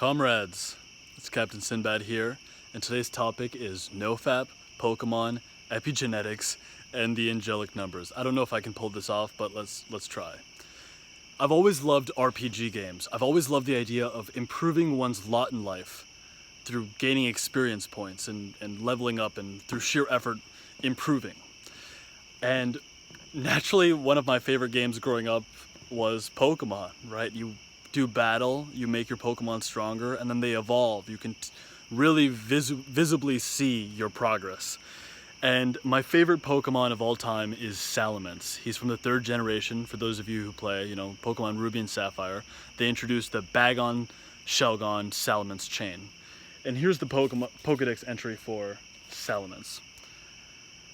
Comrades, it's Captain Sinbad here, and today's topic is NoFap, Pokémon, Epigenetics, and the Angelic Numbers. I don't know if I can pull this off, but let's try. I've always loved RPG games. I've always loved the idea of improving one's lot in life through gaining experience points and leveling up, and through sheer effort improving. And naturally, one of my favorite games growing up was Pokémon, right? You do battle, you make your Pokemon stronger, and then they evolve. You can really visibly see your progress. And my favorite Pokemon of all time is Salamence. He's from the 3rd generation. For those of you who play, Pokemon Ruby and Sapphire, they introduced the Bagon, Shelgon, Salamence chain. And here's the Pokedex entry for Salamence.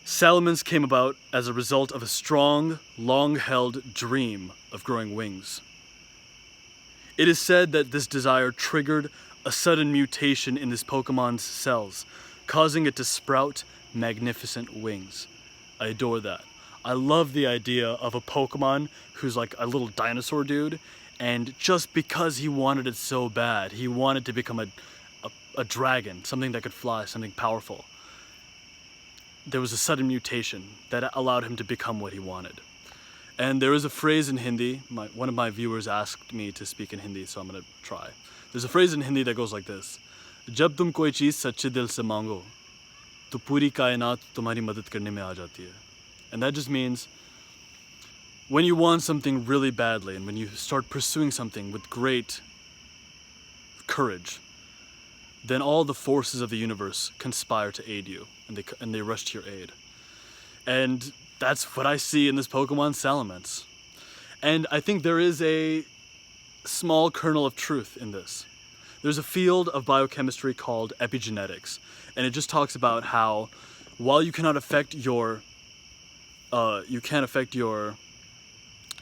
Salamence came about as a result of a strong, long-held dream of growing wings. It is said that this desire triggered a sudden mutation in this Pokemon's cells, causing it to sprout magnificent wings. I adore that. I love the idea of a Pokemon who's like a little dinosaur dude, and just because he wanted it so bad, he wanted to become a dragon, something that could fly, something powerful. There was a sudden mutation that allowed him to become what he wanted. And there is a phrase in Hindi, one of my viewers asked me to speak in Hindi, so I'm going to try. There's a phrase in Hindi that goes like this: जब तुम कोई चीज़ सच्चे दिल से मांगो, तो पूरी कायनात तुम्हारी मदद करने में आ जाती है. And that just means, when you want something really badly, and when you start pursuing something with great courage, then all the forces of the universe conspire to aid you, and they rush to your aid. And that's what I see in this Pokemon Salamence. And I think there is a small kernel of truth in this. There's a field of biochemistry called epigenetics, and it just talks about how, while you cannot affect your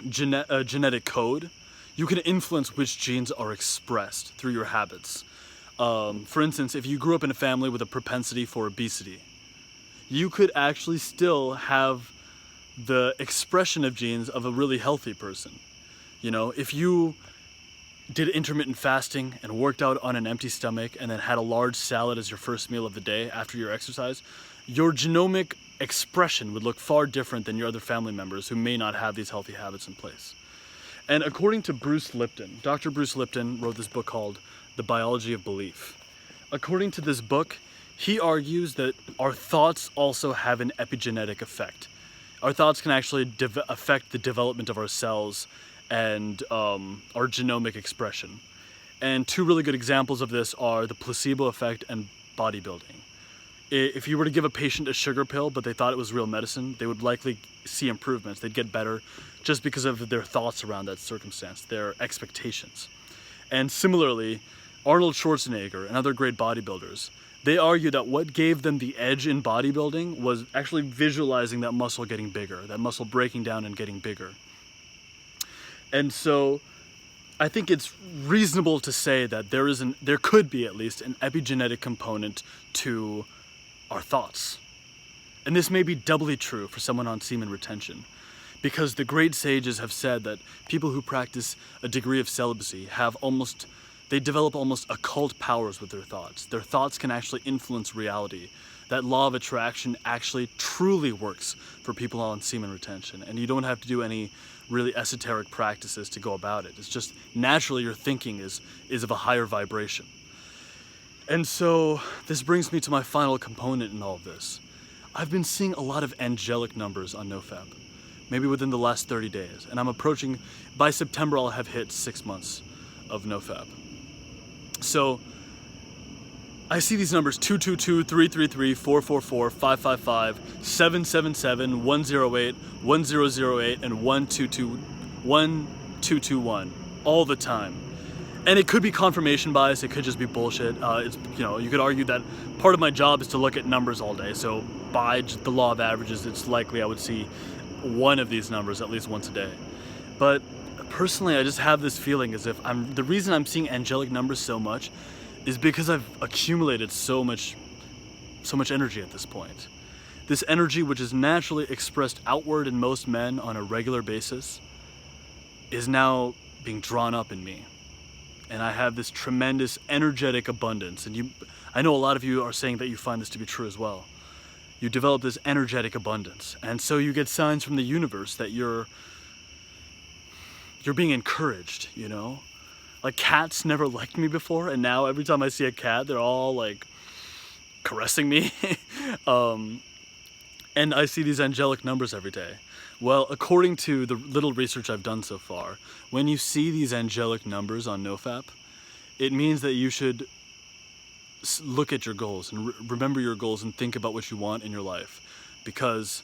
genetic code, you can influence which genes are expressed through your habits. For instance, if you grew up in a family with a propensity for obesity, you could actually still have the expression of genes of a really healthy person. If you did intermittent fasting and worked out on an empty stomach and then had a large salad as your first meal of the day after your exercise, your genomic expression would look far different than your other family members who may not have these healthy habits in place. And according to Bruce Lipton, Dr. Bruce Lipton wrote this book called The Biology of Belief. According to this book, he argues that our thoughts also have an epigenetic effect. Our thoughts can actually affect the development of our cells and our genomic expression. And two really good examples of this are the placebo effect and bodybuilding. If you were to give a patient a sugar pill, but they thought it was real medicine, they would likely see improvements. They'd get better just because of their thoughts around that circumstance, their expectations. And similarly, Arnold Schwarzenegger and other great bodybuilders, they argue that what gave them the edge in bodybuilding was actually visualizing that muscle getting bigger, that muscle breaking down and getting bigger. And so I think it's reasonable to say that there could be at least an epigenetic component to our thoughts. And this may be doubly true for someone on semen retention, because the great sages have said that people who practice a degree of celibacy they develop almost occult powers with their thoughts. Their thoughts can actually influence reality. That law of attraction actually truly works for people on semen retention, and you don't have to do any really esoteric practices to go about it. It's just naturally your thinking is of a higher vibration. And so this brings me to my final component in all of this. I've been seeing a lot of angelic numbers on NoFap, maybe within the last 30 days, and I'm approaching, by September I'll have hit 6 months of NoFap. So I see these numbers 222, 333, 444, 555, 777, 108, 1008, and 1221 all the time. And it could be confirmation bias, it could just be bullshit. You could argue that part of my job is to look at numbers all day, so by the law of averages, it's likely I would see one of these numbers at least once a day. But personally, I just have this feeling as if the reason I'm seeing angelic numbers so much is because I've accumulated so much energy at this point. This energy, which is naturally expressed outward in most men on a regular basis, is now being drawn up in me. and I have this tremendous energetic abundance. And I know a lot of you are saying that you find this to be true as well. You develop this energetic abundance, and so you get signs from the universe that you're being encouraged, you know? Like, cats never liked me before, and now every time I see a cat, they're all like caressing me. And I see these angelic numbers every day. Well, according to the little research I've done so far, when you see these angelic numbers on NoFap, it means that you should look at your goals and remember your goals and think about what you want in your life, because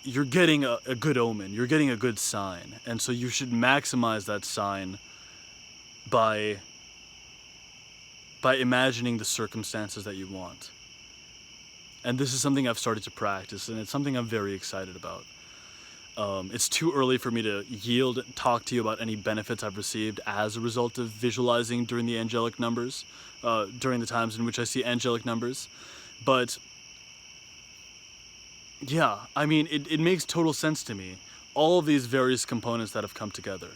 you're getting a good omen, you're getting a good sign, and so you should maximize that sign by imagining the circumstances that you want. And this is something I've started to practice, and it's something I'm very excited about. It's too early for me to yield and talk to you about any benefits I've received as a result of visualizing during the angelic numbers, during the times in which I see angelic numbers. But yeah, I mean, it makes total sense to me. All of these various components that have come together.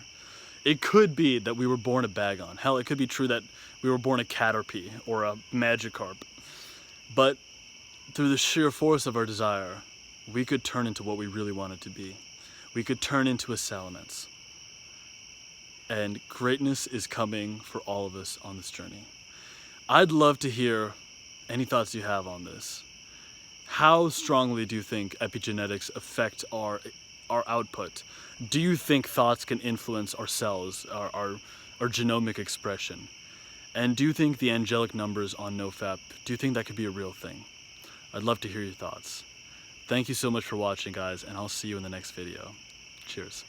It could be that we were born a Bagon. Hell, it could be true that we were born a Caterpie or a Magikarp. But through the sheer force of our desire, we could turn into what we really wanted to be. We could turn into a Salamence. And greatness is coming for all of us on this journey. I'd love to hear any thoughts you have on this. How strongly do you think epigenetics affect our output? Do you think thoughts can influence our cells, our genomic expression? And do you think the angelic numbers on NoFap, do you think that could be a real thing? I'd love to hear your thoughts. Thank you so much for watching, guys, and I'll see you in the next video. Cheers.